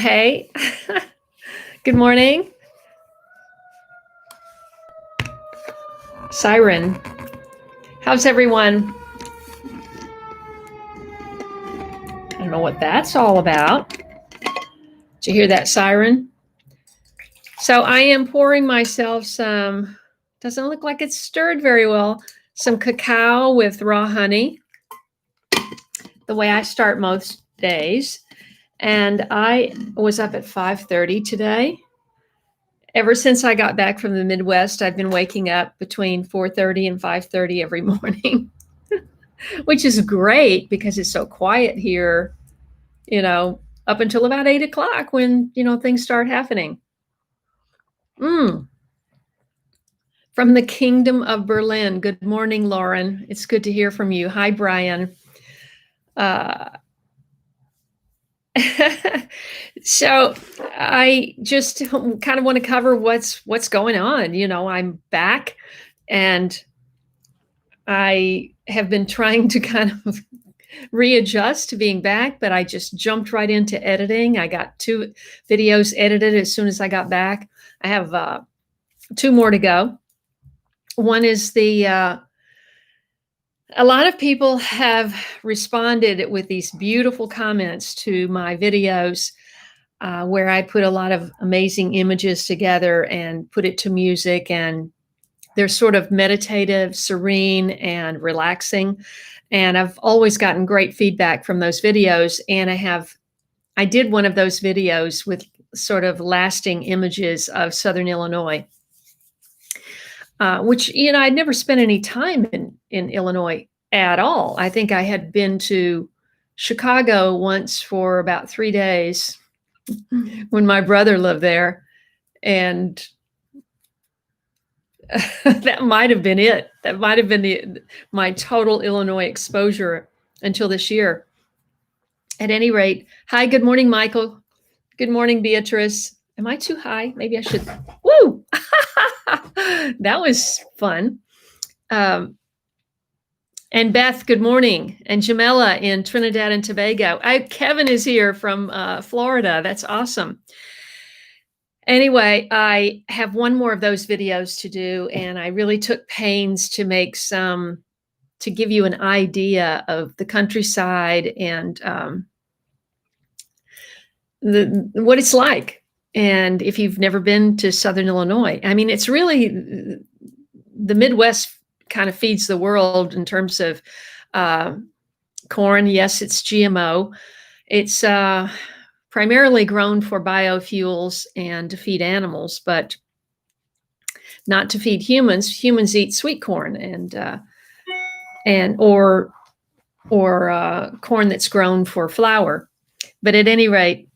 Hey, good morning. Siren. How's everyone? I don't know what that's all about. Did you hear that siren? So I am pouring myself some, doesn't look like it's stirred very well, some cacao with raw honey, the way I start most days. And I was up at 5:30 today. Ever since I got back from the Midwest, I've been waking up between 4:30 and 5:30 every morning, which is great because it's so quiet here, up until about 8 o'clock when, things start happening. Mm. From the Kingdom of Berlin. Good morning, Lauren. It's good to hear from you. Hi, Brian. So I just kind of want to cover what's going on. I'm back and I have been trying to kind of readjust to being back, but I just jumped right into editing. I got 2 videos edited as soon as I got back. I have 2 more to go. One is a lot of people have responded with these beautiful comments to my videos where I put a lot of amazing images together and put it to music, and they're sort of meditative, serene, and relaxing. And I've always gotten great feedback from those videos. And I did one of those videos with sort of lasting images of Southern Illinois, which, I'd never spent any time in Illinois at all. I think I had been to Chicago once for about 3 days when my brother lived there. And that might have been it. That might have been my total Illinois exposure until this year. At any rate, hi, good morning, Michael. Good morning, Beatrice. Am I too high? Maybe I should. Woo! That was fun. And Beth, good morning. And Jamela in Trinidad and Tobago. Kevin is here from Florida. That's awesome. Anyway, I have one more of those videos to do, and I really took pains to make some, to give you an idea of the countryside and what it's like. And if you've never been to Southern Illinois, I mean, it's really, the Midwest kind of feeds the world in terms of corn. Yes, it's GMO. It's primarily grown for biofuels and to feed animals, but not to feed humans. Humans eat sweet corn or corn that's grown for flour. But at any rate,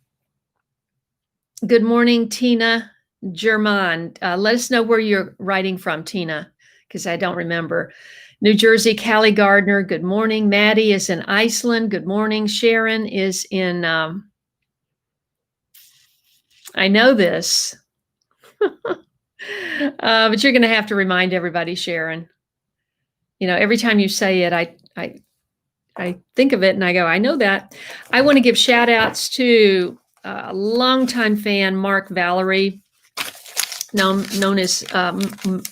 good morning, Tina German. Let us know where you're writing from, Tina, because I don't remember. New Jersey, Callie Gardner, good morning. Maddie is in Iceland, good morning. Sharon is in, I know this, but you're going to have to remind everybody, Sharon. Every time you say it, I think of it and I go, I know that. I want to give shout outs to a longtime fan, Mark Valerie, known as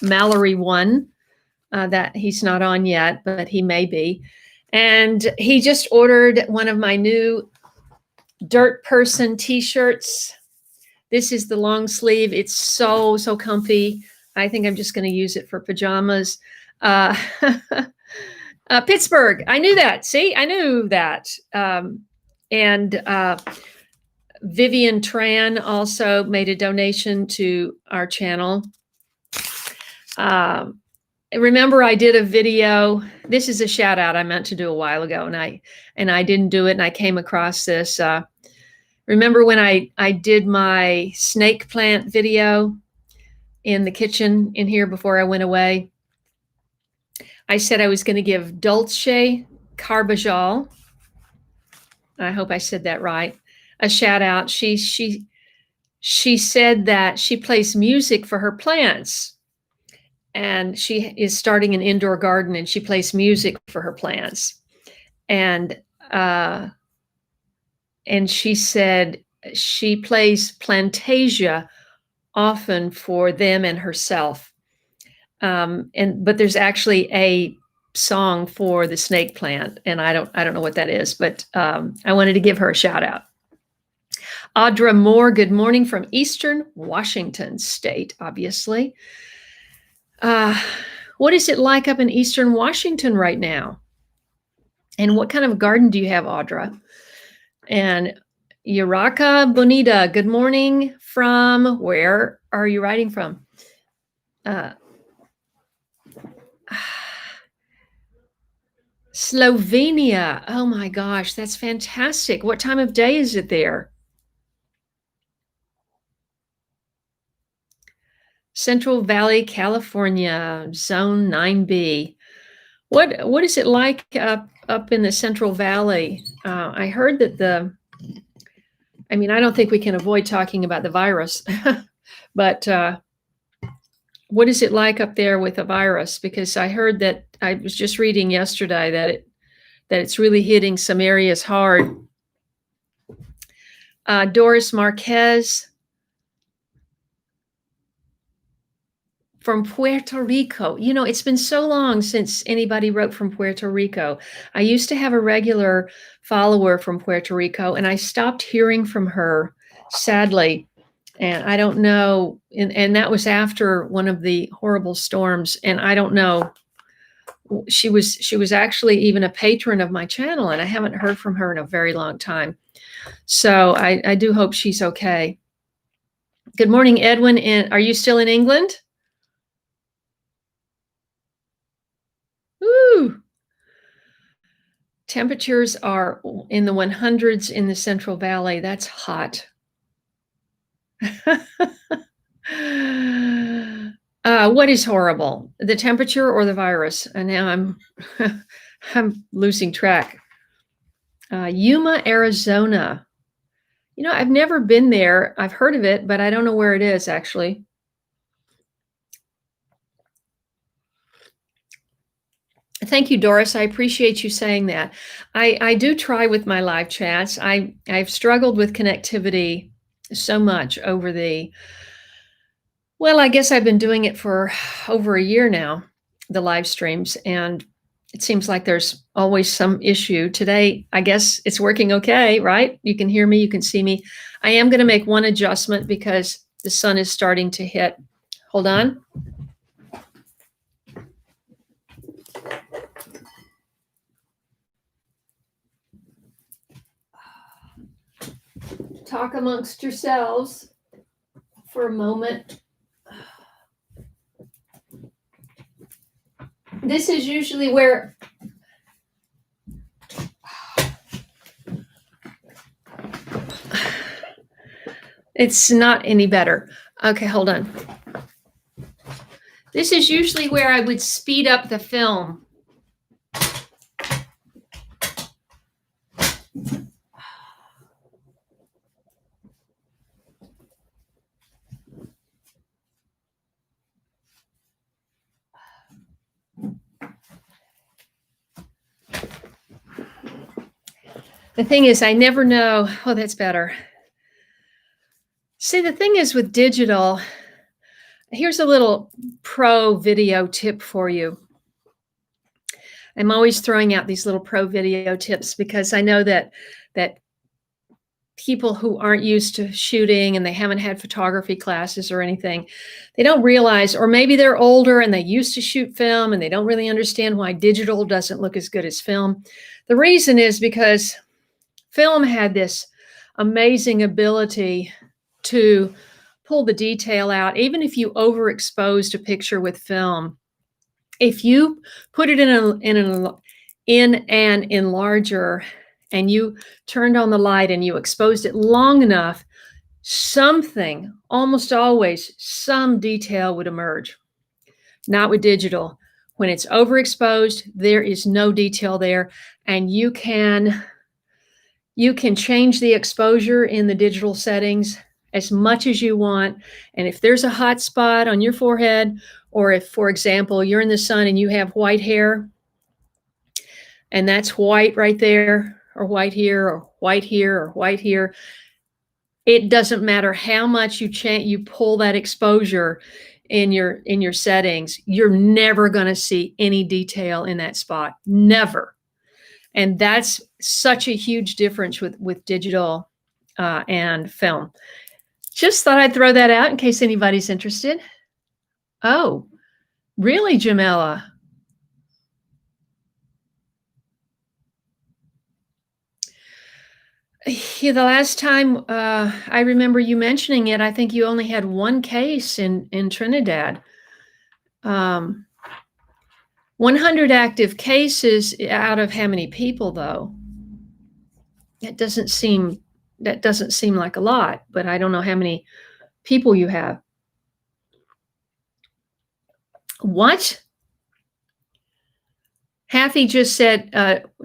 Mallory One. That he's not on yet, but he may be. And he just ordered one of my new Dirt Person t-shirts. This is the long sleeve. It's so comfy. I think I'm just going to use it for pajamas. Pittsburgh. I knew that. See, I knew that. And Vivian Tran also made a donation to our channel. Remember, I did a video. This is a shout out I meant to do a while ago, and I didn't do it. And I came across this. Remember when I did my snake plant video in the kitchen in here before I went away? I said I was going to give Dulce Carbajal, I hope I said that right, a shout out. She said that she plays music for her plants, and she is starting an indoor garden, and she plays music for her plants. And she said she plays Plantasia often for them and herself. But there's actually a song for the snake plant, and I don't know what that is, but I wanted to give her a shout out. Audra Moore, good morning from Eastern Washington State, obviously. What is it like up in Eastern Washington right now? And what kind of garden do you have, Audra? And Yuraka Bonita, good morning from, where are you writing from? Slovenia. Oh my gosh, that's fantastic. What time of day is it there? Central Valley, California, Zone 9B. What is it like up in the Central Valley? I heard that I don't think we can avoid talking about the virus, but what is it like up there with the virus? Because I heard that, I was just reading yesterday that it's really hitting some areas hard. Doris Marquez from Puerto Rico. It's been so long since anybody wrote from Puerto Rico. I used to have a regular follower from Puerto Rico, and I stopped hearing from her, sadly. And I don't know, and that was after one of the horrible storms. And I don't know, she was actually even a patron of my channel, and I haven't heard from her in a very long time. So I do hope she's okay. Good morning, Edwin. And are you still in England? Woo! Temperatures are in the 100s in the Central Valley. That's hot. What is horrible, the temperature or the virus? And now I'm losing track. Yuma, Arizona. I've never been there. I've heard of it, but I don't know where it is actually. Thank you, Doris. I appreciate you saying that. I do try with my live chats. I've struggled with connectivity so much over I guess I've been doing it for over a year now, the live streams, and it seems like there's always some issue. Today, I guess it's working okay, right? You can hear me, you can see me. I am going to make one adjustment because the sun is starting to hit. Hold on. Talk amongst yourselves for a moment. This is usually where it's not any better. Okay, hold on. This is usually where I would speed up the film. The thing is, I never know. Oh, that's better. See, the thing is with digital, here's a little pro video tip for you. I'm always throwing out these little pro video tips because I know that people who aren't used to shooting and they haven't had photography classes or anything, they don't realize, or maybe they're older and they used to shoot film and they don't really understand why digital doesn't look as good as film. The reason is because film had this amazing ability to pull the detail out. Even if you overexposed a picture with film, if you put it in an enlarger and you turned on the light and you exposed it long enough, something, almost always, some detail would emerge. Not with digital. When it's overexposed, there is no detail there, and you can change the exposure in the digital settings as much as you want. And if there's a hot spot on your forehead, or if, for example, you're in the sun and you have white hair, and that's white right there, or white here, or white here, or white here, It doesn't matter how much you pull that exposure in your settings, you're never going to see any detail in that spot. Never. And that's such a huge difference with digital and film. Just thought I'd throw that out in case anybody's interested. Oh, really, Jamela? Yeah, the last time I remember you mentioning it, I think you only had one case in Trinidad. 100 active cases out of how many people, though? That doesn't seem like a lot, but I don't know how many people you have. What? Haffy just said,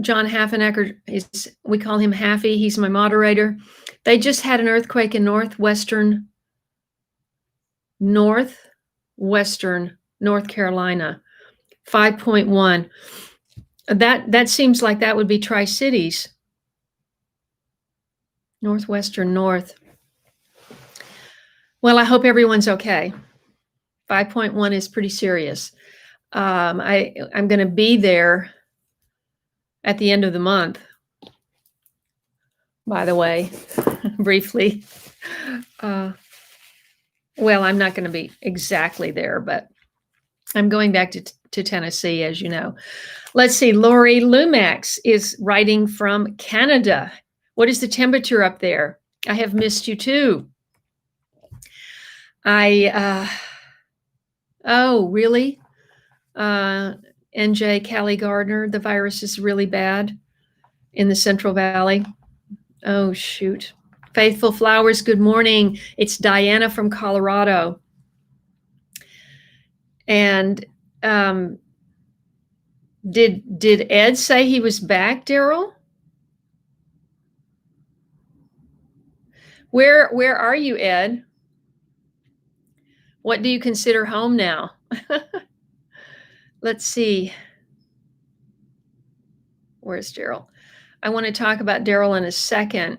John Haffenecker, we call him Haffy. He's my moderator. They just had an earthquake in northwestern North Carolina, 5.1. That seems like that would be Tri-Cities. Northwestern North. Well, I hope everyone's okay. 5.1 is pretty serious. I'm going to be there at the end of the month, by the way, briefly. Well, I'm not going to be exactly there, but I'm going back to Tennessee, as you know. Let's see. Lori Lumax is writing from Canada. What is the temperature up there? I have missed you too. Oh, really? NJ Callie Gardner, the virus is really bad in the Central Valley. Oh, shoot. Faithful Flowers, good morning. It's Diana from Colorado. And did Ed say he was back, Daryl? Where are you, Ed? What do you consider home now? Let's see. Where's Daryl? I want to talk about Daryl in a second.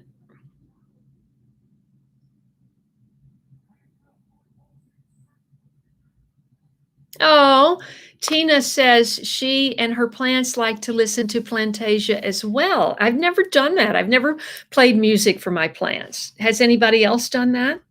Oh, Tina says she and her plants like to listen to Plantasia as well. I've never done that. I've never played music for my plants. Has anybody else done that?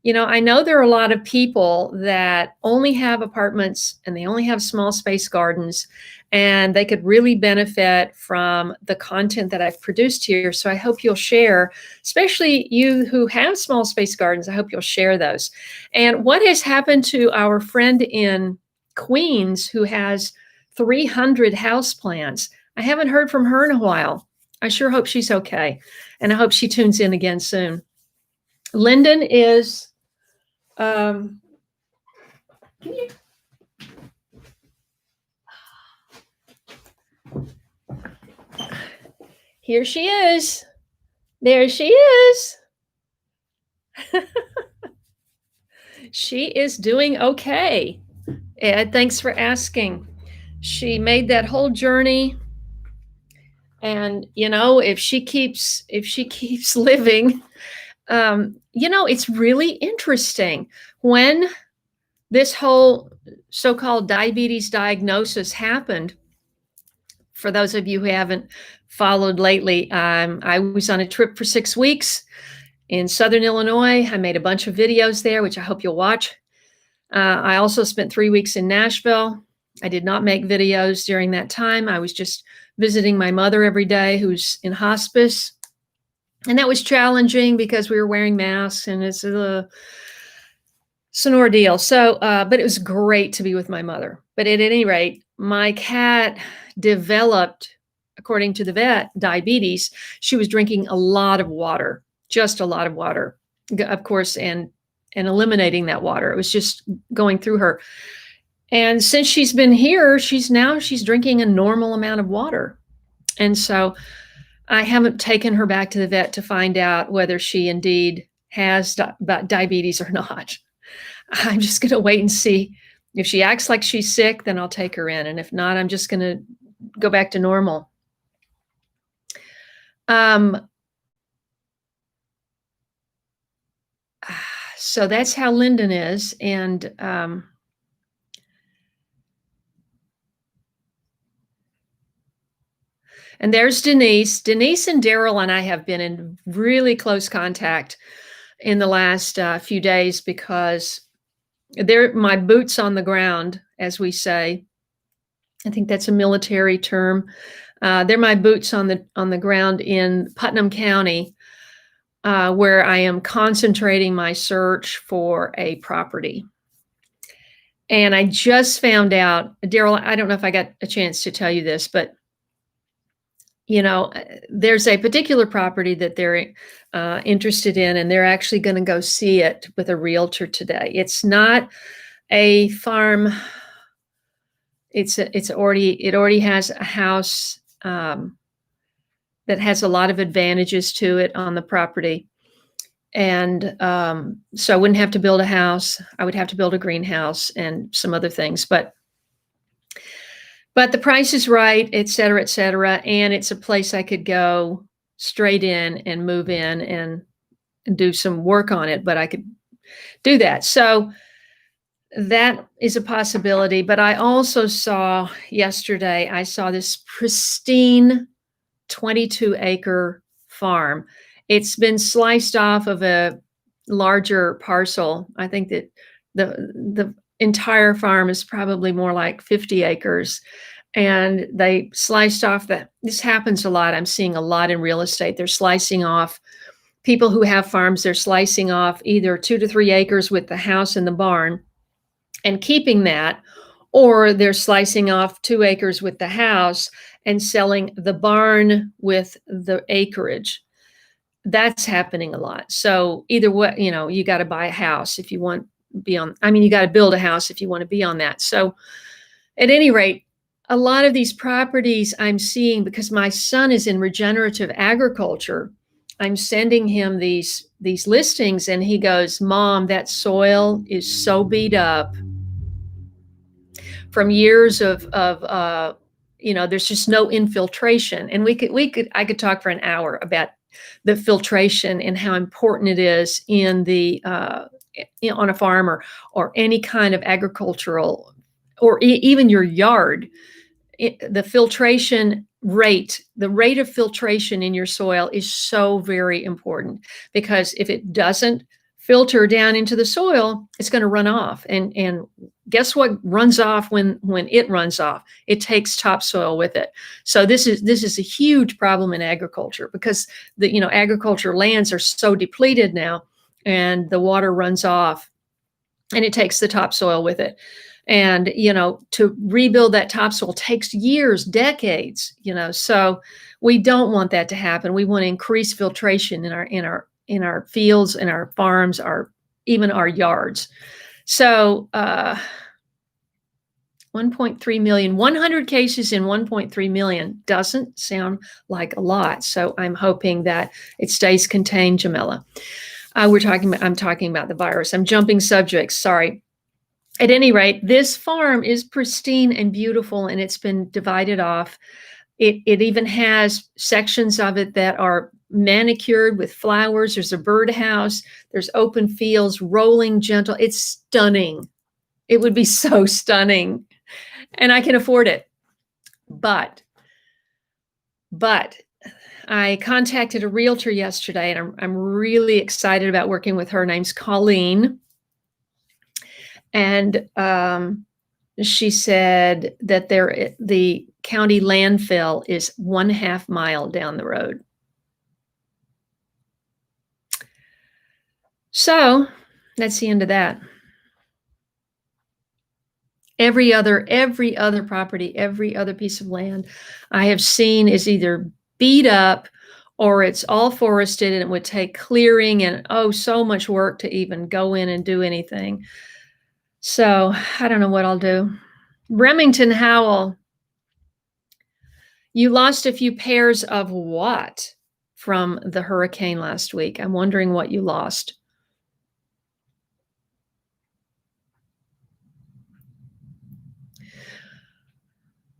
You know, I know there are a lot of people that only have apartments and they only have small space gardens, and they could really benefit from the content that I've produced here. So I hope you'll share, especially you who have small space gardens. I hope you'll share those. And what has happened to our friend in Queens who has 300 houseplants? I haven't heard from her in a while. I sure hope she's okay. And I hope she tunes in again soon. Lyndon is here she is. There she is. She is doing okay. Ed, thanks for asking. She made that whole journey. And, you know, if she keeps living, you know, it's really interesting when this whole so-called diabetes diagnosis happened. For those of you who haven't followed lately, I was on a trip for 6 weeks in Southern Illinois. I made a bunch of videos there, which I hope you'll watch. I also spent 3 weeks in Nashville. I did not make videos during that time. I was just visiting my mother every day, who's in hospice. And that was challenging because we were wearing masks, and it's an ordeal. So, but it was great to be with my mother. But at any rate, my cat developed, according to the vet, diabetes. She was drinking a lot of water, just a lot of water, of course, and eliminating that water. It was just going through her. And since she's been here, she's drinking a normal amount of water. And so I haven't taken her back to the vet to find out whether she indeed has diabetes or not. I'm just going to wait and see. If she acts like she's sick, then I'll take her in. And if not, I'm just going to go back to normal. So that's how Lyndon is. And there's Denise. Denise and Daryl and I have been in really close contact in the last few days because they're my boots on the ground, as we say. I think that's a military term. They're my boots on the ground in Putnam County, where I am concentrating my search for a property. And I just found out, Daryl, I don't know if I got a chance to tell you this, but there's a particular property that they're interested in, and they're actually going to go see it with a realtor today. It's not a farm. It already has a house that has a lot of advantages to it on the property. And so I wouldn't have to build a house. I would have to build a greenhouse and some other things, but the price is right, et cetera, et cetera. And it's a place I could go straight in and move in and do some work on it, but I could do that. So that is a possibility. But I also saw yesterday, I saw this pristine 22-acre farm. It's been sliced off of a larger parcel. I think that the entire farm is probably more like 50 acres. And they sliced off this happens a lot. I'm seeing a lot in real estate. They're slicing off people who have farms. They're slicing off either 2 to 3 acres with the house and the barn and keeping that, or they're slicing off 2 acres with the house and selling the barn with the acreage. That's happening a lot. So either way, you got to buy a house if you want to be on, you got to build a house if you want to be on that. So at any rate, a lot of these properties I'm seeing, because my son is in regenerative agriculture, I'm sending him these listings and he goes, "Mom, that soil is so beat up from years of there's just no infiltration." And I could talk for an hour about the filtration and how important it is in the on a farm or any kind of agricultural, or even your yard. The filtration rate, the rate of filtration in your soil is so very important, because if it doesn't filter down into the soil, it's going to run off. And guess what runs off when it runs off? It takes topsoil with it. So this is a huge problem in agriculture, because the agriculture lands are so depleted now, and the water runs off and it takes the topsoil with it. And to rebuild that topsoil takes years, decades. So we don't want that to happen. We want to increase filtration in our fields, in our farms, even our yards. So 1.3 million, 100 cases in 1.3 million doesn't sound like a lot. So I'm hoping that it stays contained, Jamila. I'm talking about the virus. I'm jumping subjects. Sorry. At any rate, this farm is pristine and beautiful, and it's been divided off. It even has sections of it that are manicured with flowers. There's a birdhouse. There's open fields, rolling gentle. It's stunning. It would be so stunning, and I can afford it. But I contacted a realtor yesterday, and I'm really excited about working with her. Her name's Colleen. And she said that the county landfill is 1/2 mile down the road. So that's the end of that. Every other property, every other piece of land I have seen is either beat up or it's all forested, and it would take clearing and so much work to even go in and do anything. So I don't know what I'll do. Remington Howell, you lost a few pairs of what from the hurricane last week? I'm wondering what you lost.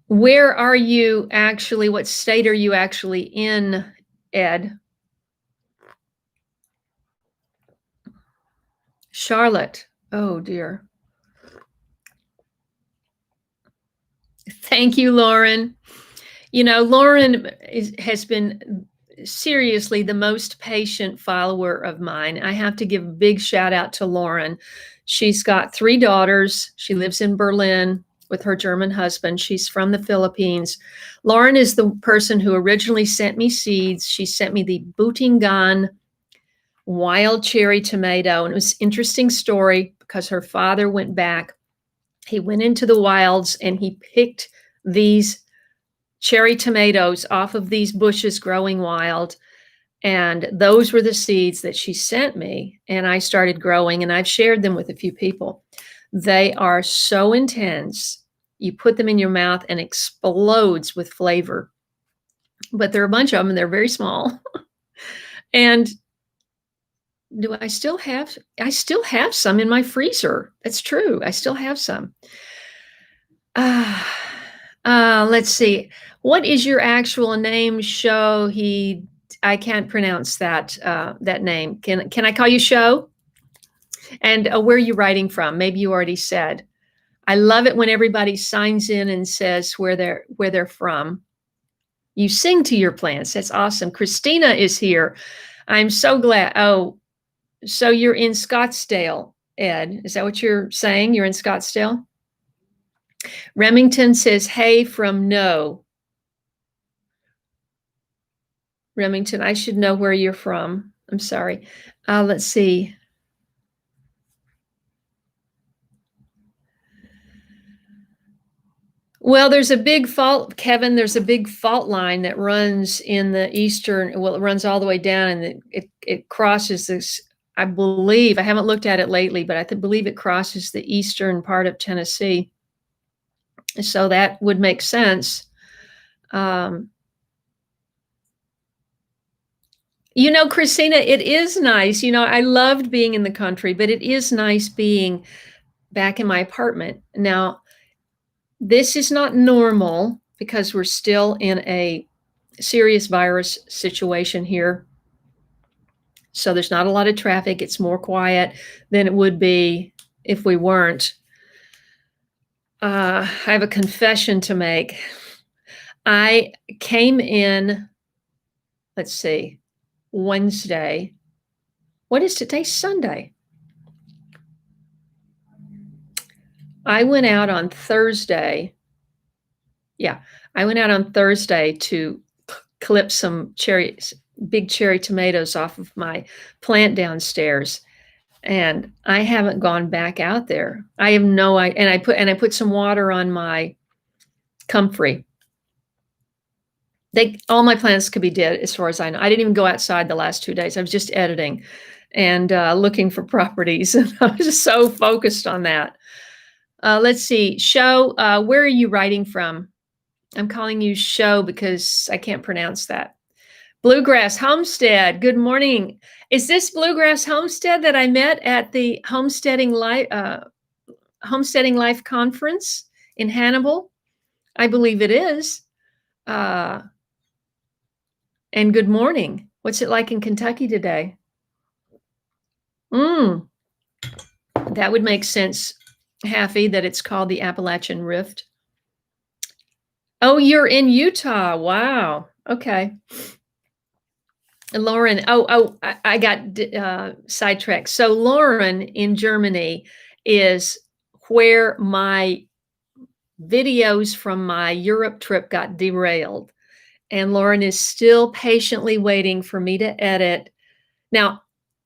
Where are you actually? What state are you actually in, Ed? Charlotte. Oh dear. Thank you, Lauren. You know, Lauren has been seriously the most patient follower of mine. I have to give a big shout out to Lauren. She's got 3 daughters. She lives in Berlin with her German husband. She's from the Philippines. Lauren is the person who originally sent me seeds. She sent me the Butingan wild cherry tomato. And it was an interesting story because her father went back. He went into the wilds and he picked these cherry tomatoes off of these bushes growing wild. And those were the seeds that she sent me. And I started growing, and I've shared them with a few people. They are so intense. You put them in your mouth and explodes with flavor. But there are a bunch of them, and they're very small. And I still have some in my freezer. That's true. I still have some. Let's see. What is your actual name? Show I can't pronounce that name. Can I call you Show? And where are you writing from? Maybe you already said. I love it when everybody signs in and says where they're from. You sing to your plants. That's awesome. Christina is here. I'm so glad. Oh, so you're in Scottsdale, Ed. Is that what you're saying? You're in Scottsdale? Remington says, hey from no. Remington, I should know where you're from. I'm sorry. Let's see. Well, there's a big fault, Kevin. There's a big fault line that runs in the eastern, well, it runs all the way down, and it crosses this, I believe, I haven't looked at it lately, but I believe it crosses the eastern part of Tennessee. So that would make sense. You know, Christina, it is nice. You know, I loved being in the country, but it is nice being back in my apartment. Now, this is not normal because we're still in a serious virus situation here. So there's not a lot of traffic. It's more quiet than it would be if we weren't. I have a confession to make. I came in, let's see, Wednesday. What is today? Sunday. I went out on Thursday. Yeah, I went out on Thursday to clip some big cherry tomatoes off of my plant downstairs. And I haven't gone back out there. I have no idea. And I put some water on my comfrey. All my plants could be dead as far as I know. I didn't even go outside the last 2 days. I was just editing and looking for properties. And I was just so focused on that. Let's see. Show, where are you writing from? I'm calling you Show because I can't pronounce that. Bluegrass Homestead. Good morning. Is this Bluegrass Homestead that I met at the Homesteading Life Conference in Hannibal? I believe it is. And good morning. What's it like in Kentucky today? That would make sense, Haffy, that it's called the Appalachian Rift. Oh, you're in Utah. Wow. Okay. Lauren, I got sidetracked. So Lauren in Germany is where my videos from my Europe trip got derailed. And Lauren is still patiently waiting for me to edit. Now,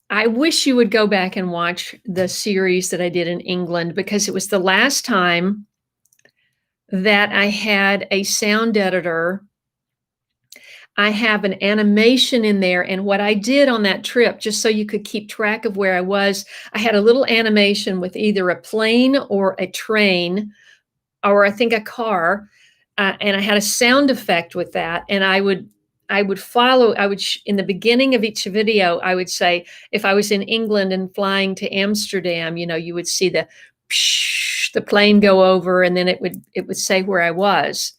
I wish you would go back and watch the series that I did in England, because it was the last time that I had a sound editor. I have an animation in there, and what I did on that trip, just so you could keep track of where I was, I had a little animation with either a plane or a train, or I think a car, and I had a sound effect with that, and I would follow, in the beginning of each video, I would say, if I was in England and flying to Amsterdam, you know, you would see the plane go over, and then it would say where I was.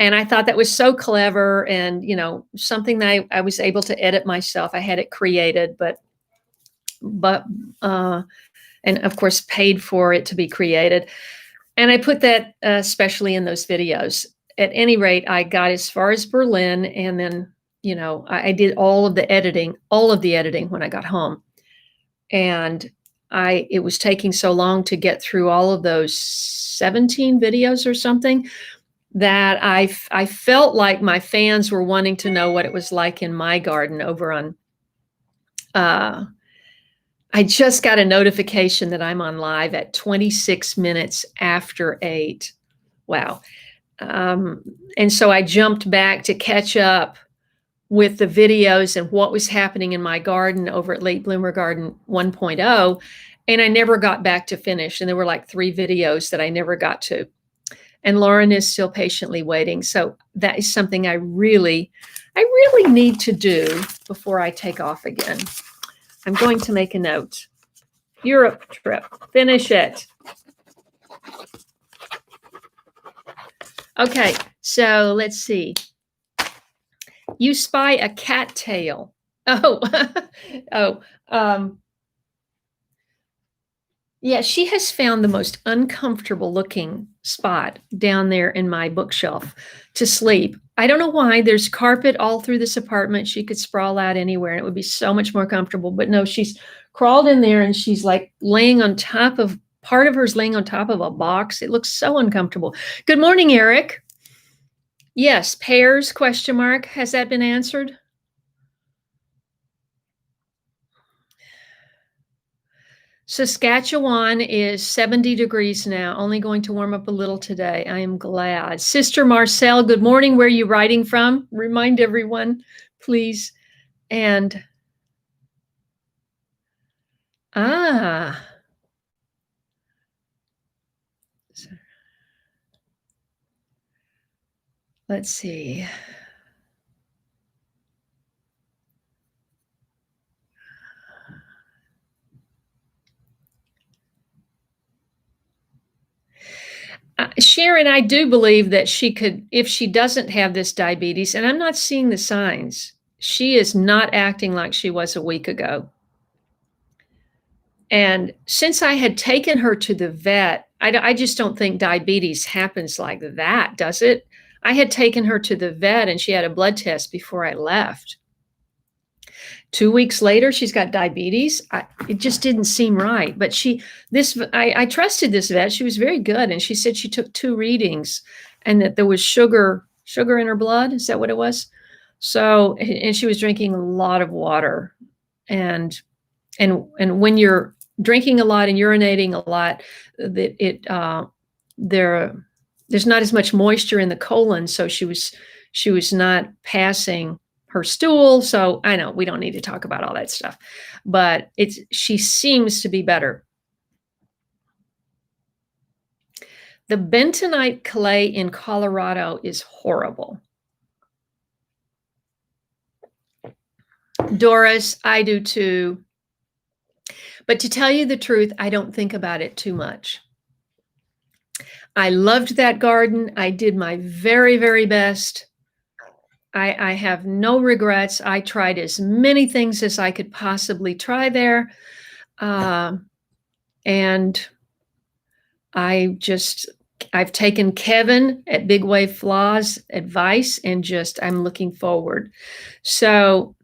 And I thought that was so clever, and, you know, something that I was able to edit myself. I had it created, but and of course paid for it to be created. And I put that especially in those videos. At any rate, I got as far as Berlin, and then, you know, I did all of the editing when I got home. And it was taking so long to get through all of those 17 videos or something that I felt like my fans were wanting to know what it was like in my garden over on, I just got a notification that I'm on live at 26 minutes after 8. Wow. And so I jumped back to catch up with the videos and what was happening in my garden over at Late Bloomer Garden 1.0. And I never got back to finish. And there were like 3 videos that I never got to. And Lauren is still patiently waiting. So that is something I really need to do before I take off again. I'm going to make a note. Europe trip, finish it. Okay, so let's see. You spy a cattail. Yeah, she has found the most uncomfortable looking spot down there in my bookshelf to sleep. I don't know why. There's carpet all through this apartment. She could sprawl out anywhere and it would be so much more comfortable. But no, she's crawled in there and she's like laying on top of, part of her is laying on top of a box. It looks so uncomfortable. Good morning, Eric. Yes, pears, question mark. Has that been answered? Saskatchewan is 70 degrees now, only going to warm up a little today. I am glad. Sister Marcel, good morning. Where are you writing from? Remind everyone, please. And, let's see. Sharon, I do believe that she could, if she doesn't have this diabetes, and I'm not seeing the signs, she is not acting like she was a week ago. And since I had taken her to the vet, I just don't think diabetes happens like that, does it? I had taken her to the vet and she had a blood test before I left. 2 weeks later, she's got diabetes. It just didn't seem right. But I trusted this vet. She was very good. And she said she took 2 readings and that there was sugar in her blood. Is that what it was? So, and she was drinking a lot of water. And when you're drinking a lot and urinating a lot, there's not as much moisture in the colon. So she was not passing her stool. So I know we don't need to talk about all that stuff, but she seems to be better. The bentonite clay in Colorado is horrible. Doris, I do too. But to tell you the truth, I don't think about it too much. I loved that garden. I did my very, very best. I have no regrets. I tried as many things as I could possibly try there. And I've taken Kevin at Big Wave Flaws advice and I'm looking forward. So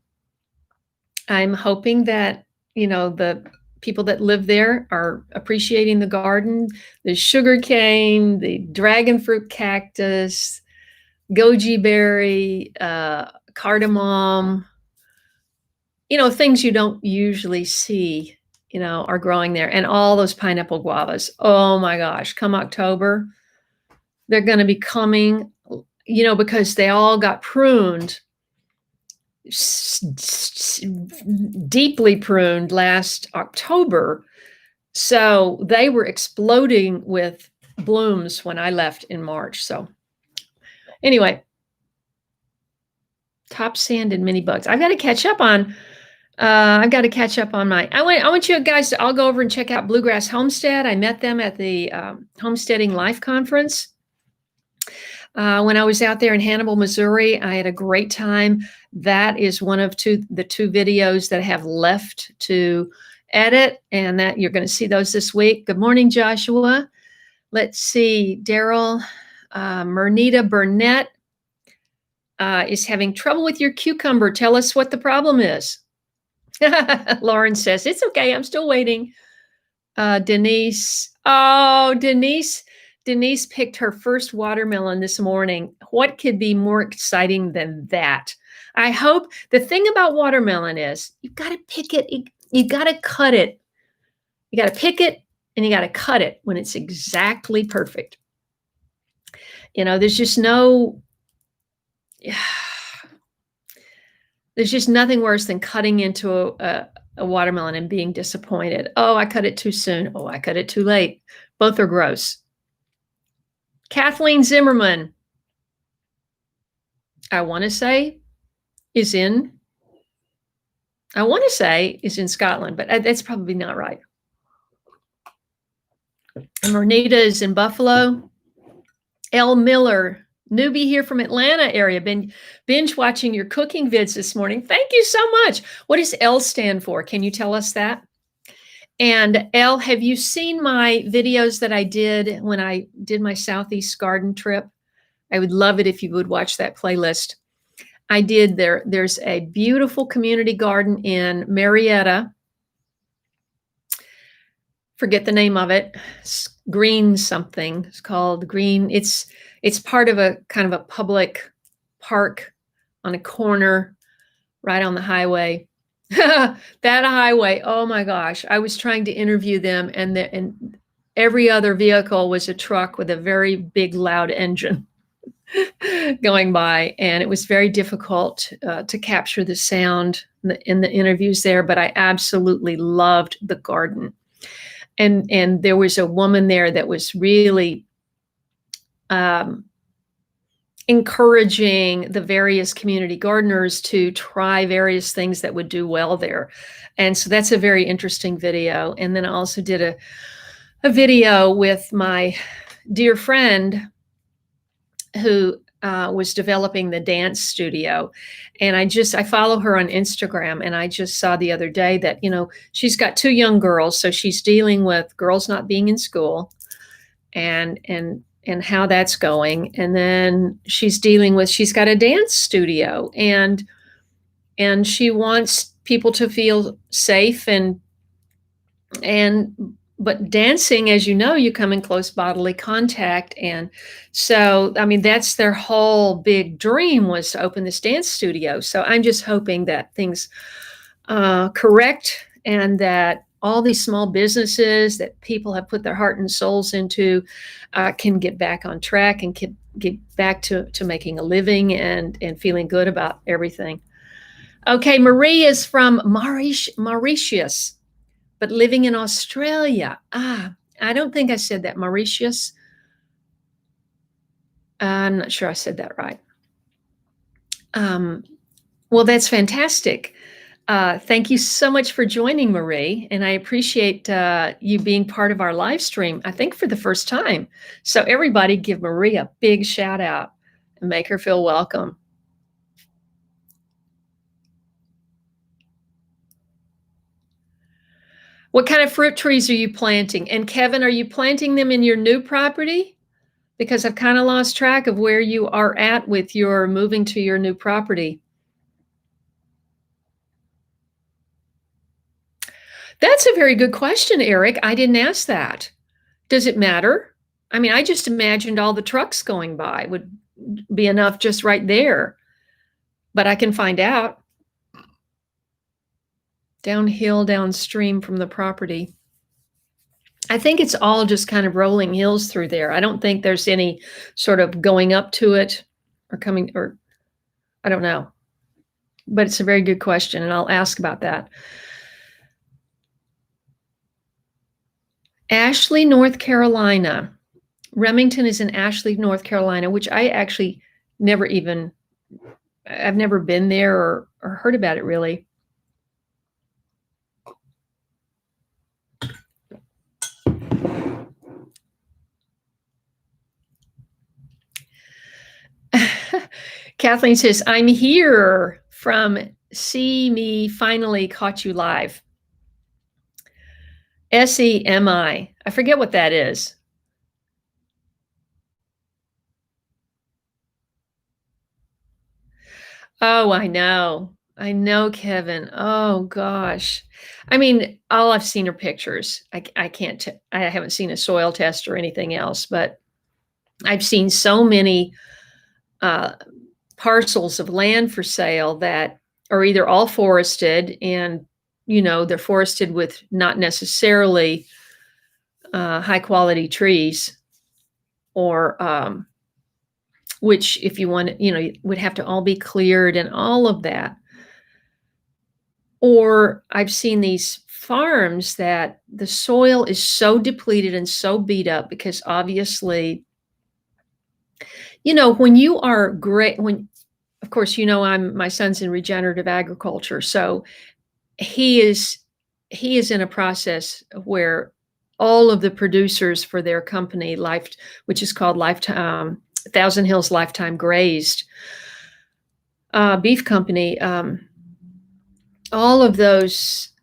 I'm hoping that, the people that live there are appreciating the garden, the sugar cane, the dragon fruit cactus, goji berry, cardamom, things you don't usually see, are growing there. And all those pineapple guavas. Oh my gosh, come October, they're going to be coming, because they all got pruned, deeply pruned last October. So they were exploding with blooms when I left in March. So anyway, top sand and mini bugs. I've got to catch up on my, I want you guys to all go over and check out Bluegrass Homestead. I met them at the Homesteading Life Conference. When I was out there in Hannibal, Missouri, I had a great time. That is one of the two videos that I have left to edit, and that you're going to see those this week. Good morning, Joshua. Let's see, Daryl, Mernita Burnett is having trouble with your cucumber. Tell us what the problem is. Lauren says, it's okay, I'm still waiting. Denise, Denise picked her first watermelon this morning. What could be more exciting than that? I hope the thing about watermelon is you've got to pick it, you got to cut it. You got to pick it and you got to cut it when it's exactly perfect. There's just there's just nothing worse than cutting into a watermelon and being disappointed. Oh, I cut it too soon. Oh, I cut it too late. Both are gross. Kathleen Zimmerman, I want to say is in Scotland, but that's probably not right. And Mernita is in Buffalo. L. Miller, newbie here from Atlanta area, been binge watching your cooking vids this morning. Thank you so much. What does L stand for? Can you tell us that? And L, have you seen my videos that I did when I did my Southeast garden trip? I would love it if you would watch that playlist. I did there's a beautiful community garden in Marietta. Forget the name of it. It's Green something. It's called Green. It's part of a kind of a public park on a corner right on the highway. That highway, oh my gosh. I was trying to interview them and every other vehicle was a truck with a very big loud engine going by, and it was very difficult to capture the sound in the interviews there, but I absolutely loved the garden. And there was a woman there that was really encouraging the various community gardeners to try various things that would do well there. And so that's a very interesting video. And then I also did a video with my dear friend who was developing the dance studio. And I follow her on Instagram, and I just saw the other day that, she's got 2 young girls. So she's dealing with girls not being in school and how that's going. And then she's got a dance studio and she wants people to feel safe but dancing, as you know, you come in close bodily contact. And so, that's their whole big dream, was to open this dance studio. So I'm just hoping that things correct, and that all these small businesses that people have put their heart and souls into can get back on track and can get back to making a living and feeling good about everything. Okay, Marie is from Mauritius, but living in Australia. I don't think I said that. Mauritius. I'm not sure I said that right. Well, that's fantastic. Thank you so much for joining, Marie. And I appreciate you being part of our live stream, I think for the first time. So everybody give Marie a big shout out and make her feel welcome. What kind of fruit trees are you planting? And Kevin, are you planting them in your new property? Because I've kind of lost track of where you are at with your moving to your new property. That's a very good question, Eric. I didn't ask that. Does it matter? I just imagined all the trucks going by would be enough just right there. But I can find out. Downhill, downstream from the property. I think it's all just kind of rolling hills through there. I don't think there's any sort of going up to it or coming, or I don't know. But it's a very good question, and I'll ask about that. Ashley, North Carolina. Remington is in Ashley, North Carolina, which I actually I've never been there or heard about it really. Kathleen says, I'm here from See Me Finally Caught You Live. SEMI. I forget what that is. Oh, I know. I know, Kevin. Oh gosh. I mean, all I've seen are pictures. I can't, I haven't seen a soil test or anything else, but I've seen so many uh, parcels of land for sale that are either all forested and, they're forested with not necessarily high quality trees, or which, if you want, would have to all be cleared and all of that. Or I've seen these farms that the soil is so depleted and so beat up because obviously, when you are great, of course, my son's in regenerative agriculture. So he is in a process where all of the producers for their company, which is called Lifetime, Thousand Hills Lifetime Grazed Beef Company, all of those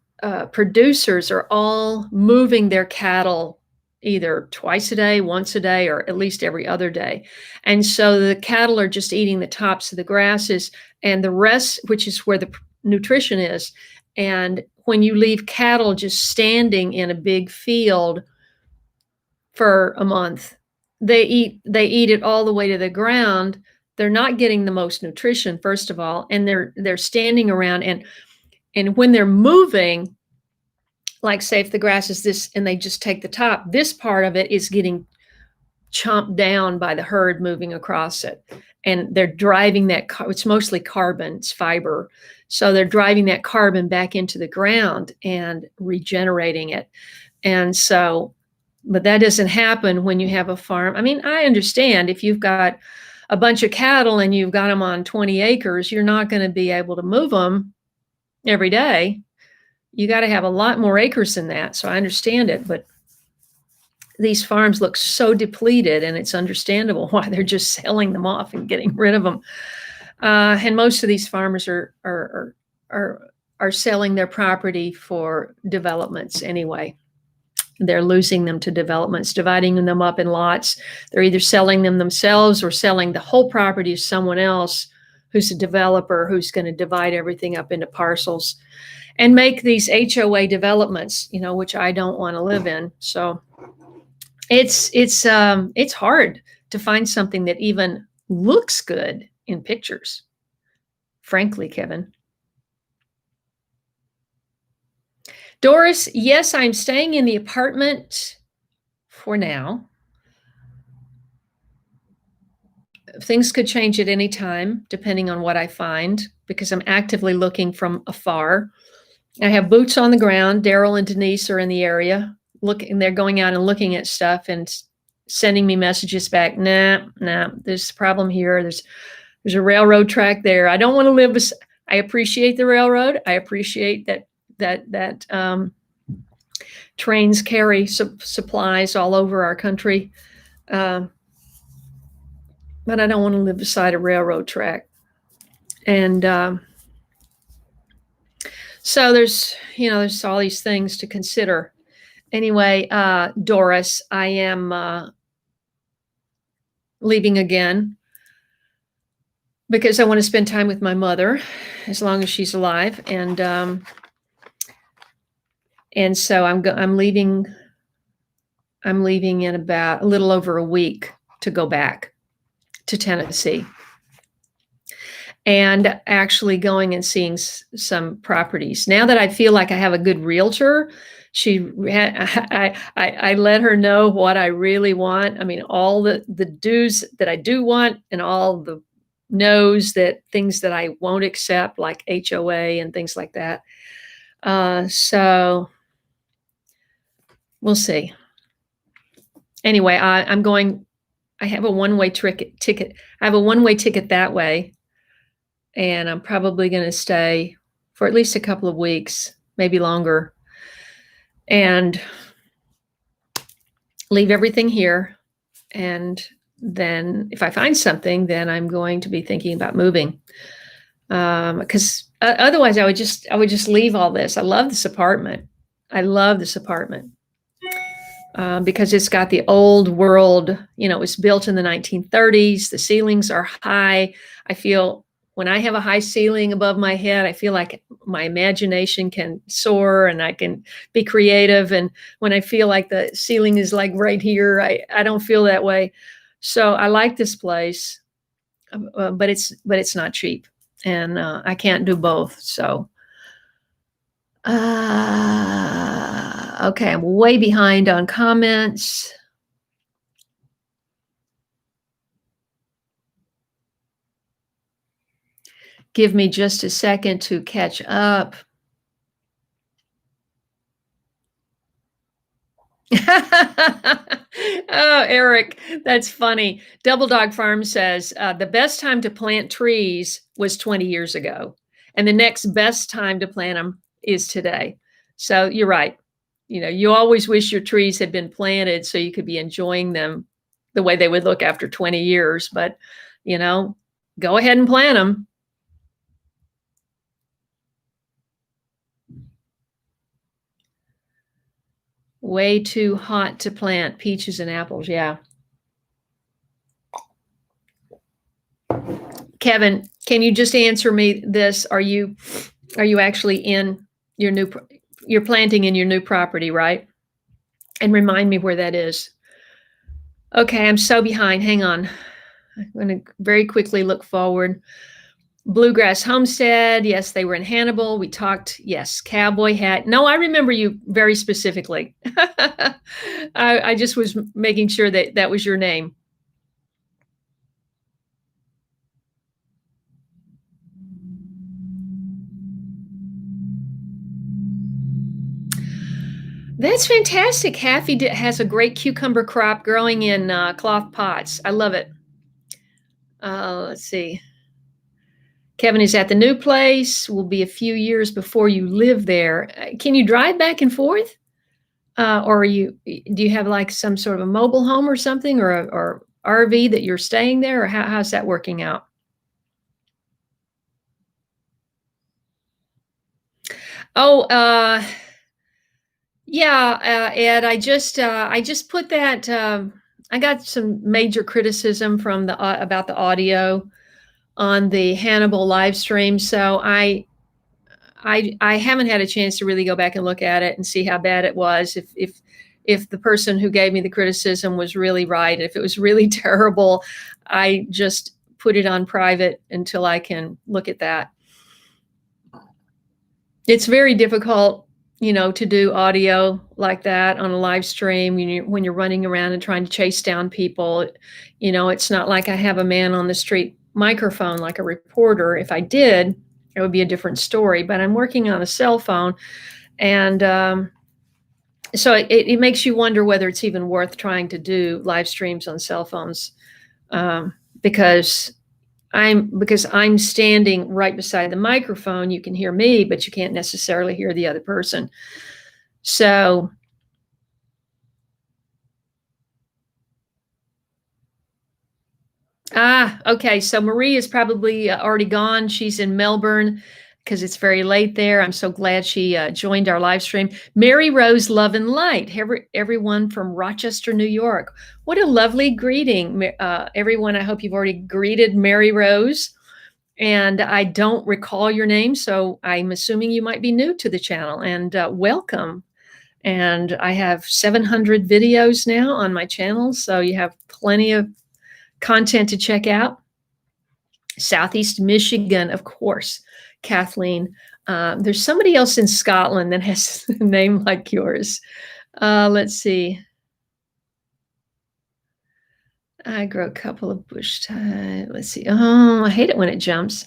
producers are all moving their cattle either twice a day, once a day, or at least every other day. And so the cattle are just eating the tops of the grasses, and the rest, which is where the nutrition is. And when you leave cattle just standing in a big field for a month, they eat it all the way to the ground. They're not getting the most nutrition, first of all, and they're standing around, and when they're moving, like say if the grass is this and they just take the top, this part of it is getting chomped down by the herd moving across it. And they're driving that, it's mostly carbon, it's fiber. So they're driving that carbon back into the ground and regenerating it. And so, but that doesn't happen when you have a farm. I mean, I understand if you've got a bunch of cattle and you've got them on 20 acres, you're not going to be able to move them every day. You got to have a lot more acres than that. So I understand it, but these farms look so depleted, and it's understandable why they're just selling them off and getting rid of them. And most of these farmers are selling their property for developments anyway. They're losing them to developments, dividing them up in lots. They're either selling them themselves or selling the whole property to someone else who's a developer who's going to divide everything up into parcels and make these HOA developments, which I don't want to live in. So it's hard to find something that even looks good in pictures, frankly, Kevin. Doris, yes, I'm staying in the apartment for now. Things could change at any time, depending on what I find, because I'm actively looking from afar. I have boots on the ground. Daryl and Denise are in the area. They're going out and looking at stuff and sending me messages back. Nah, there's a problem here. There's a railroad track there. I don't want to live. I appreciate the railroad. I appreciate that trains carry supplies all over our country. But I don't want to live beside a railroad track. And so there's all these things to consider. Anyway, Doris, I am leaving again because I want to spend time with my mother as long as she's alive. And so I'm leaving in about a little over a week to go back to Tennessee, and actually going and seeing some properties. Now that I feel like I have a good realtor, I let her know what I really want. I mean, all the do's that I do want, and all the no's, things that I won't accept, like HOA and things like that. So we'll see. Anyway, I'm going. I have a one-way ticket. I have a one-way ticket that way, and I'm probably going to stay for at least a couple of weeks, maybe longer, and leave everything here. And then if I find something, then I'm going to be thinking about moving. Because otherwise I would just leave all this. I love this apartment. because it's got the old world, it was built in the 1930s. The ceilings are high. I feel when I have a high ceiling above my head, I feel like my imagination can soar and I can be creative. And when I feel like the ceiling is like right here, I don't feel that way. So I like this place, but it's not cheap, and I can't do both. So okay, I'm way behind on comments. Give me just a second to catch up. Oh, Eric, that's funny. Double Dog Farm says the best time to plant trees was 20 years ago, and the next best time to plant them is today. So you're right. You always wish your trees had been planted so you could be enjoying them the way they would look after 20 years. But, go ahead and plant them. Way too hot to plant peaches and apples. Yeah. Kevin, can you just answer me this? Are you actually in you're planting in your new property, right? And remind me where that is. Okay, I'm so behind. Hang on. I'm going to very quickly look forward. Bluegrass Homestead. Yes, they were in Hannibal. We talked. Yes, cowboy hat. No, I remember you very specifically. I just was making sure that was your name. That's fantastic. Haffy has a great cucumber crop growing in cloth pots. I love it. Let's see. Kevin is at the new place. Will be a few years before you live there. Can you drive back and forth? Or do you have like some sort of a mobile home or something, or RV that you're staying there, or how's that working out? Oh, yeah, Ed, I just put that. I got some major criticism from the about the audio on the Hannibal live stream, so I haven't had a chance to really go back and look at it and see how bad it was. If the person who gave me the criticism was really right, if it was really terrible, I just put it on private until I can look at that. It's very difficult, to do audio like that on a live stream when you're running around and trying to chase down people. It's not like I have a man on the street microphone like a reporter. If I did, it would be a different story. But I'm working on a cell phone, and so it makes you wonder whether it's even worth trying to do live streams on cell phones, because I'm standing right beside the microphone. You can hear me, but you can't necessarily hear the other person. So okay. So Marie is probably already gone. She's in Melbourne because it's very late there. I'm so glad she joined our live stream. Mary Rose Love and Light, everyone from Rochester, New York. What a lovely greeting, everyone. I hope you've already greeted Mary Rose. And I don't recall your name, so I'm assuming you might be new to the channel. And welcome. And I have 700 videos now on my channel, so you have plenty of content to check out. Southeast Michigan, of course, Kathleen. There's somebody else in Scotland that has a name like yours. Let's see. I grow a couple of bush type. Let's see. Oh, I hate it when it jumps.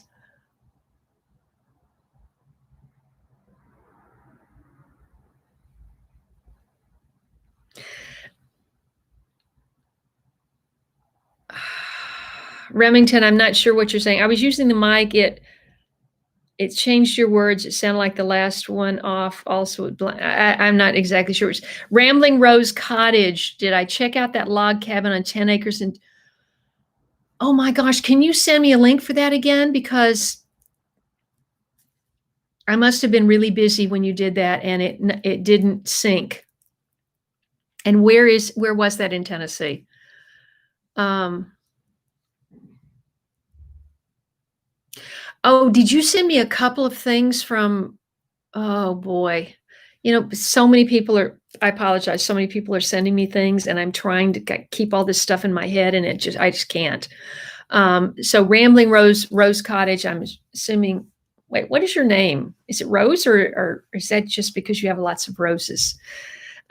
Remington, I'm not sure what you're saying. I was using the mic. It changed your words. It sounded like the last one off. Also, I'm not exactly sure. Rambling Rose Cottage. Did I check out that log cabin on 10 acres? And oh my gosh, can you send me a link for that again? Because I must have been really busy when you did that, and it didn't sync. And where was that in Tennessee? Um, oh, did you send me a couple of things from, oh boy. So many people I apologize. So many people are sending me things and I'm trying to keep all this stuff in my head and I just can't. So Rambling Rose Cottage, I'm assuming, wait, what is your name? Is it Rose or is that just because you have lots of roses?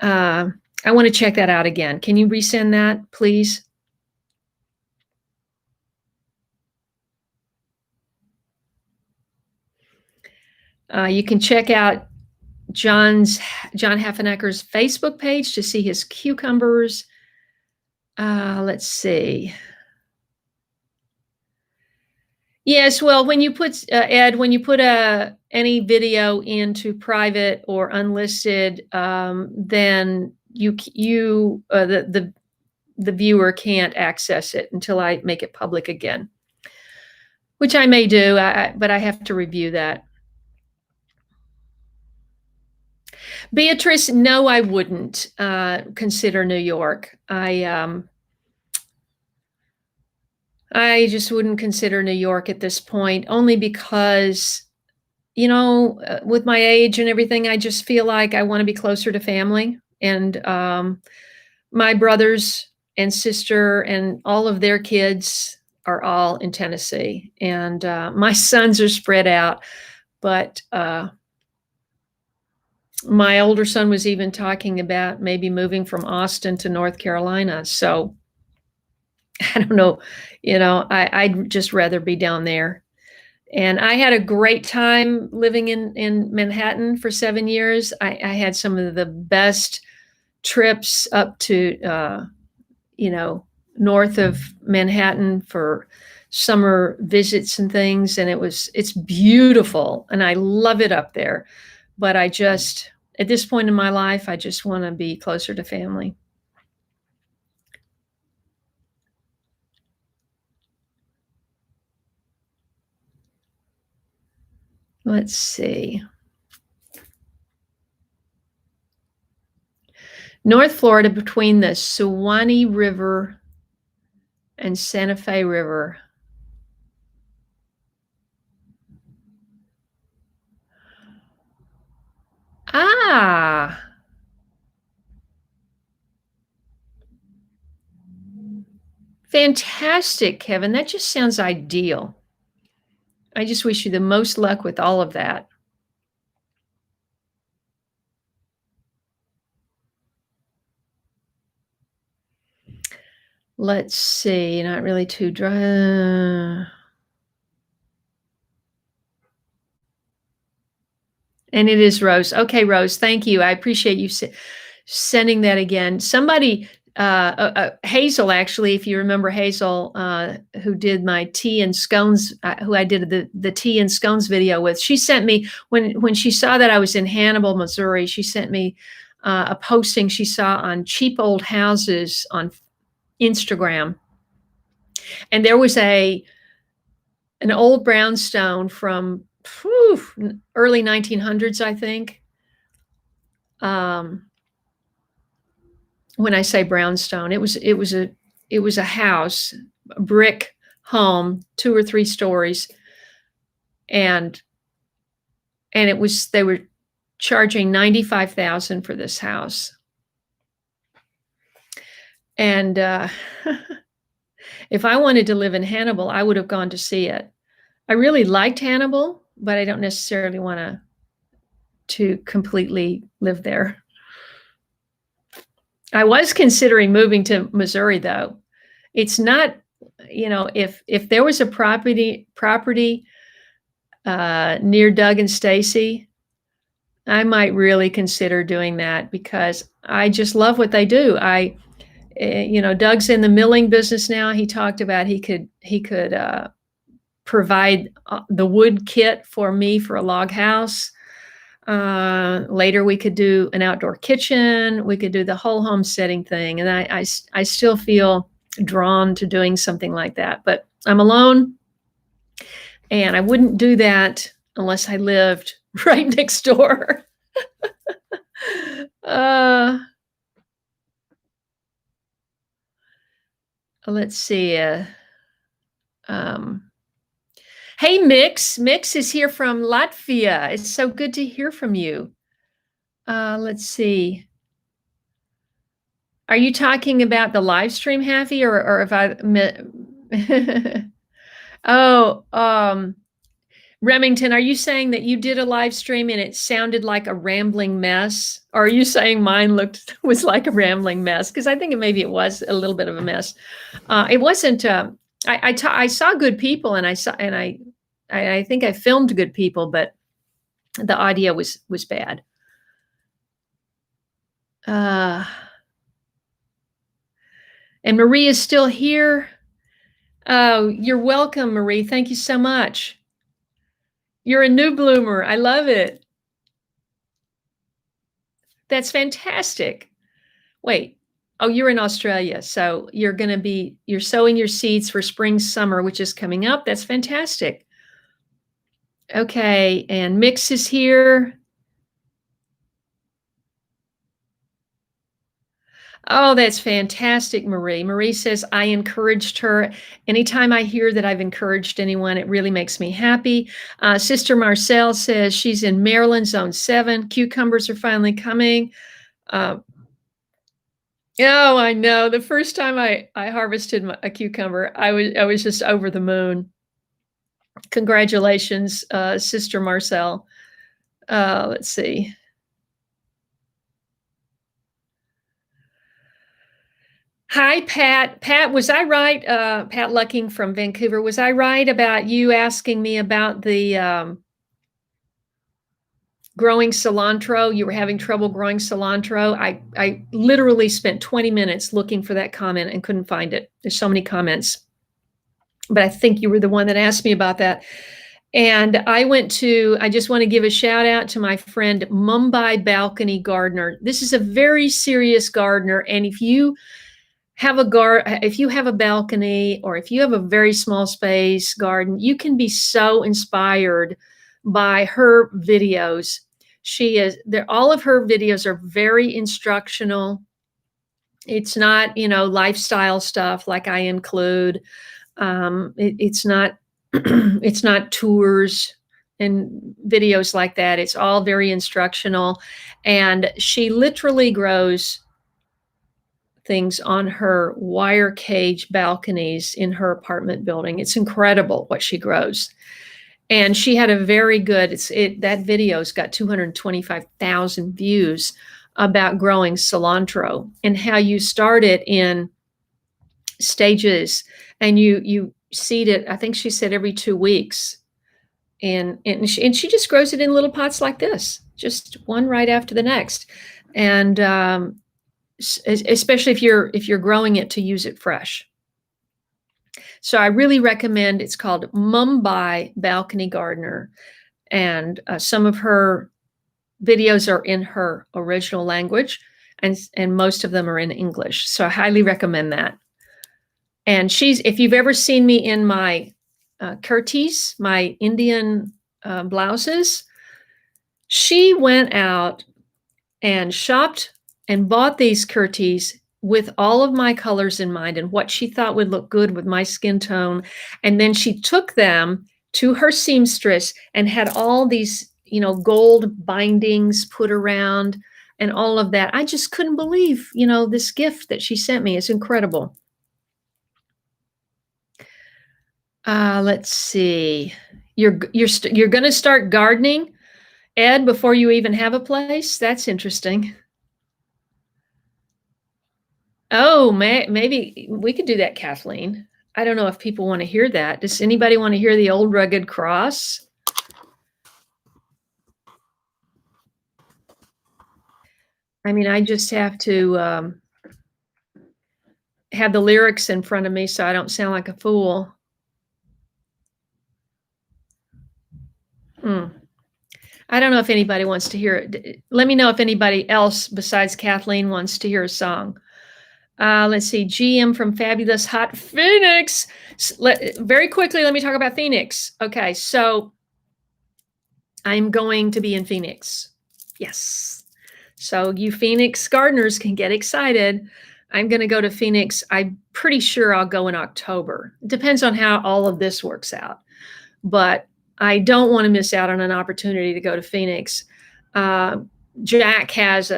I want to check that out again. Can you resend that, please? You can check out John Heffenecker's Facebook page to see his cucumbers. Let's see. Yes, well, when you put Ed, when you put any video into private or unlisted, then the viewer can't access it until I make it public again, which I may do, but I have to review that. Beatrice, no, I wouldn't consider New York. I just wouldn't consider New York at this point, only because, with my age and everything, I just feel like I want to be closer to family. And my brothers and sister and all of their kids are all in Tennessee. And my sons are spread out. But my older son was even talking about maybe moving from Austin to North Carolina. So I don't know, I'd just rather be down there. And I had a great time living in Manhattan for 7 years. I had some of the best trips up to, north of Manhattan for summer visits and things. And it's beautiful and I love it up there. But at this point in my life, I just want to be closer to family. Let's see. North Florida between the Suwannee River and Santa Fe River. Ah. Fantastic, Kevin. That just sounds ideal. I just wish you the most luck with all of that. Let's see, not really too dry. And it is Rose. Okay, Rose, thank you. I appreciate you sending that again. Somebody, Hazel, actually, if you remember Hazel, who did my tea and scones, who I did the tea and scones video with, she sent me, when she saw that I was in Hannibal, Missouri, she sent me a posting she saw on Cheap Old Houses on Instagram. And there was an old brownstone from early 1900s, I think. When I say brownstone, it was a house, a brick home, 2 or 3 stories, and they were charging $95,000 for this house. And if I wanted to live in Hannibal, I would have gone to see it. I really liked Hannibal, but I don't necessarily want to completely live there. I was considering moving to Missouri, though. It's not, if there was a property near Doug and Stacy, I might really consider doing that because I just love what they do. Doug's in the milling business now. He talked about he could provide the wood kit for me for a log house. Later, we could do an outdoor kitchen. We could do the whole homesteading thing. And I still feel drawn to doing something like that. But I'm alone, and I wouldn't do that unless I lived right next door. let's see. Um, hey, Mix. Mix is here from Latvia. It's so good to hear from you. Let's see. Are you talking about the live stream, Happy, or if I? Oh, Remington, are you saying that you did a live stream and it sounded like a rambling mess? Or are you saying mine was like a rambling mess? Because I think maybe it was a little bit of a mess. It wasn't. I saw good people, and I think I filmed good people, but the audio was bad. And Marie is still here. Oh, you're welcome, Marie. Thank you so much. You're a new bloomer. I love it. That's fantastic. Wait. Oh, you're in Australia. So you're sowing your seeds for spring, summer, which is coming up. That's fantastic. Okay. And Mix is here. Oh, that's fantastic, Marie. Marie says, I encouraged her. Anytime I hear that I've encouraged anyone, it really makes me happy. Sister Marcel says she's in Maryland, Zone 7. Cucumbers are finally coming. Oh, I know. The first time I harvested a cucumber, I was just over the moon. Congratulations, Sister Marcel. Let's see. Hi, Pat. Pat, was I right? Pat Lucking from Vancouver. Was I right about you asking me about the growing cilantro? You were having trouble growing cilantro. I literally spent 20 minutes looking for that comment and couldn't find it. There's so many comments. But I think you were the one that asked me about that. And I just want to give a shout out to my friend Mumbai Balcony Gardener. This is a very serious gardener. And if you have a balcony, or if you have a very small space garden, you can be so inspired by her videos. All of her videos are very instructional. It's not, lifestyle stuff like I include. It's not it's not tours and videos like that. It's all very instructional. And she literally grows things on her wire cage balconies in her apartment building. It's incredible what she grows. And she had a very good, that video's got 225,000 views about growing cilantro and how you start it in stages, and you seed it. I think she said every 2 weeks. And she just grows it in little pots like this, just one right after the next. And especially if you're growing it to use it fresh. So I really recommend. It's called Mumbai Balcony Gardener, and some of her videos are in her original language, and most of them are in English. So I highly recommend that. And if you've ever seen me in my kurtis, my Indian blouses, she went out and shopped and bought these kurtis with all of my colors in mind and what she thought would look good with my skin tone. And then she took them to her seamstress and had all these, gold bindings put around and all of that. I just couldn't believe, this gift that she sent me. It's incredible. Let's see. You're going to start gardening, Ed, before you even have a place? That's interesting. Oh, maybe we could do that, Kathleen. I don't know if people want to hear that. Does anybody want to hear the old rugged cross? I mean, I just have to have the lyrics in front of me so I don't sound like a fool. I don't know if anybody wants to hear it. Let me know if anybody else besides Kathleen wants to hear a song. Let's see. GM from Fabulous Hot Phoenix. Very quickly, let me talk about Phoenix. Okay, so I'm going to be in Phoenix. Yes. So you Phoenix gardeners can get excited. I'm going to go to Phoenix. I'm pretty sure I'll go in October. It depends on how all of this works out. But I don't want to miss out on an opportunity to go to Phoenix. Jack has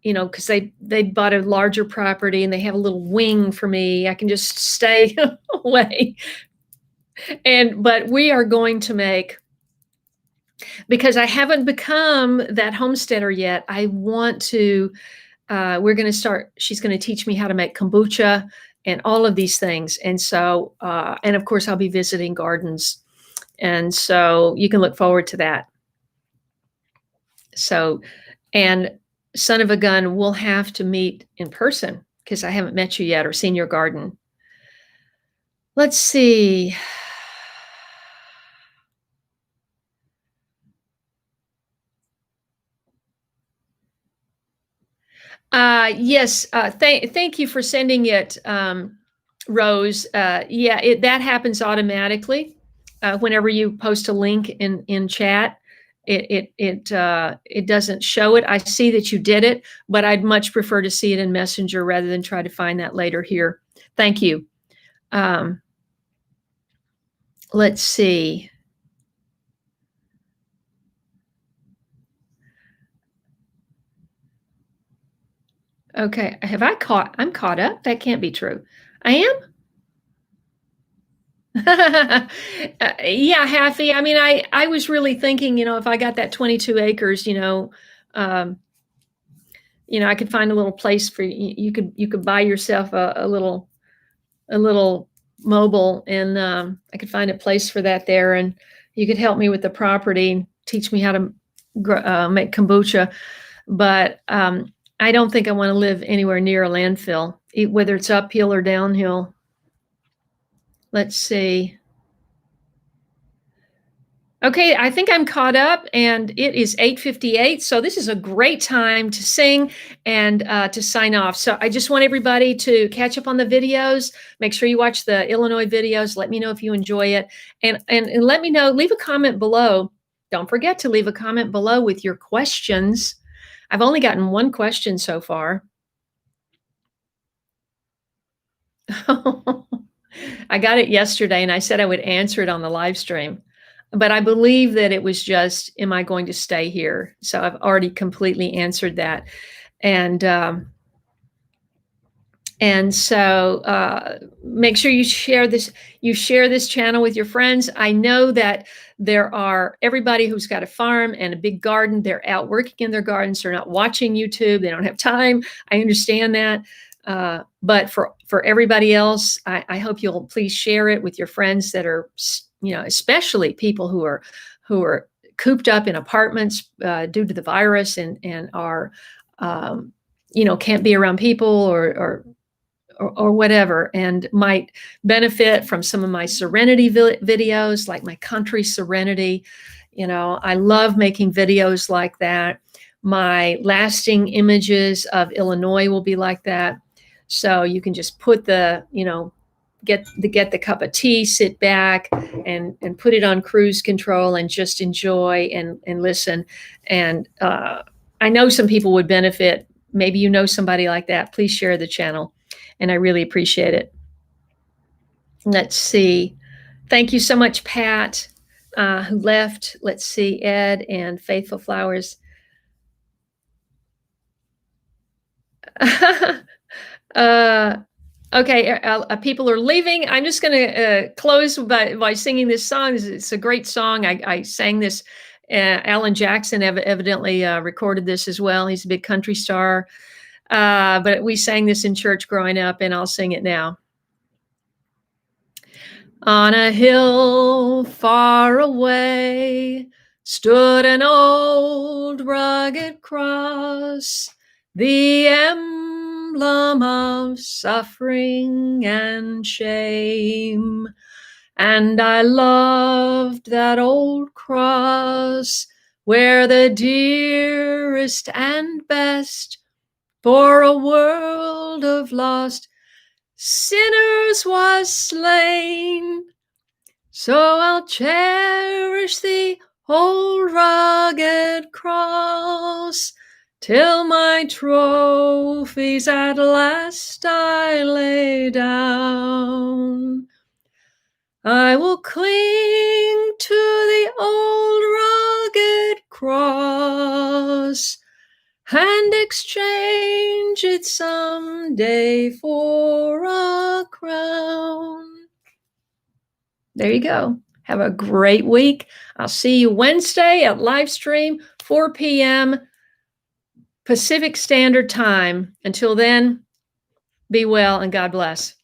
because they bought a larger property and they have a little wing for me. I can just stay away. But we are going to make, because I haven't become that homesteader yet. I want to. We're going to start. She's going to teach me how to make kombucha and all of these things. And so, and of course, I'll be visiting gardens. And so you can look forward to that. So, and son of a gun, we'll have to meet in person because I haven't met you yet or seen your garden. Let's see. Yes. Thank you for sending it, Rose. Yeah, that happens automatically whenever you post a link in chat. It doesn't show it. I see that you did it, but I'd much prefer to see it in Messenger rather than try to find that later here. Thank you. Let's see. Okay, I'm caught up? That can't be true. I am? Yeah, Happy. I mean, I was really thinking, if I got that 22 acres, I could find a little place for you. You could buy yourself a little mobile, and I could find a place for that there, and you could help me with the property and teach me how to make kombucha. But I don't think I want to live anywhere near a landfill, whether it's uphill or downhill. Let's see. Okay, I think I'm caught up, and it is 8:58. So this is a great time to sing and to sign off. So I just want everybody to catch up on the videos. Make sure you watch the Illinois videos. Let me know if you enjoy it, and let me know. Leave a comment below. Don't forget to leave a comment below with your questions. I've only gotten one question so far. I got it yesterday, and I said I would answer it on the live stream. But I believe that it was just, am I going to stay here? So I've already completely answered that. And so make sure you share this channel with your friends. I know that there are everybody who's got a farm and a big garden. They're out working in their gardens. They're not watching YouTube. They don't have time. I understand that. But for everybody else, I hope you'll please share it with your friends that are, especially people who are cooped up in apartments due to the virus and are, can't be around people or whatever, and might benefit from some of my serenity videos, like my country serenity. I love making videos like that. My lasting images of Illinois will be like that. So you can just put get the cup of tea, sit back and put it on cruise control and just enjoy and listen. And I know some people would benefit. Maybe somebody like that. Please share the channel. And I really appreciate it. Let's see. Thank you so much, Pat, who left. Let's see, Ed and Faithful Flowers. Okay, people are leaving. I'm just going to close by singing this song. It's a great song. I sang this. Alan Jackson evidently recorded this as well. He's a big country star. But we sang this in church growing up, and I'll sing it now. On a hill far away stood an old rugged cross, the emblem of suffering and shame. And I loved that old cross, where the dearest and best for a world of lost sinners was slain. So I'll cherish the old rugged cross till my trophies at last I lay down. I will cling to the old rugged cross and exchange it someday for a crown. There you go. Have a great week. I'll see you Wednesday at live stream, 4 p.m. Pacific Standard Time. Until then, be well and God bless.